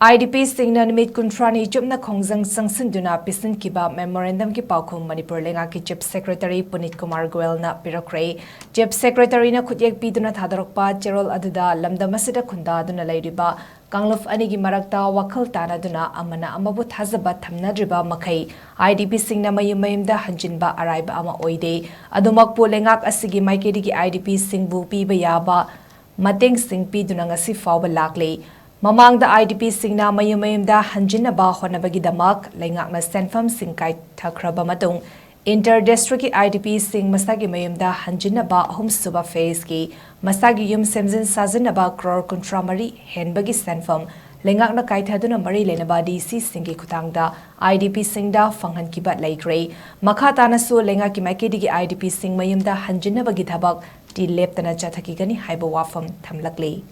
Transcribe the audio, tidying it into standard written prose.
IDPs Singna Numit Kuntrani Chupna Khongjang Changsinduna Pisinkhiba Memorandum ki Paokhum MANIPUR LEINGAK ki Chief Secretary PUNEET Kumar GOEL na PIRAKKHRE Chief Secretary na Khutyek Piduna Thadarokpa Cherol Aduda Lamdam asida khunda duna leiriba Kangluf anigi marakta wakhal tanaduna amana amabu thazaba thamnadriba makhai IDP Singna mayumda hanjinba araiba ama oide adumakpu LEINGAK asigi maikedi IDP Singbu piba yaba mateng sing piduna ngasi fawba lakle Mamangda IDP Singna mayumda hanjinaba honabagidamak LEINGAKna senfam singkai thakraba matung Inter-district IDP Sing Masagi Mayumda Hanjinaba Home Suba Phase ki Masagi Yum Semzin Sazinaba Crore Kuntramari Henbagi Senfam LEINGAKna Kaithaduna Mari Lenaba DC Singi Kutangda IDP Singda Fanghan Kibat Laikre Makhatana Su LEINGAK ki Makedi IDP Sing Mayumda Hanjinaba Githabak Di Leptana Chathaki Gani Haiba Wafam Thamlakle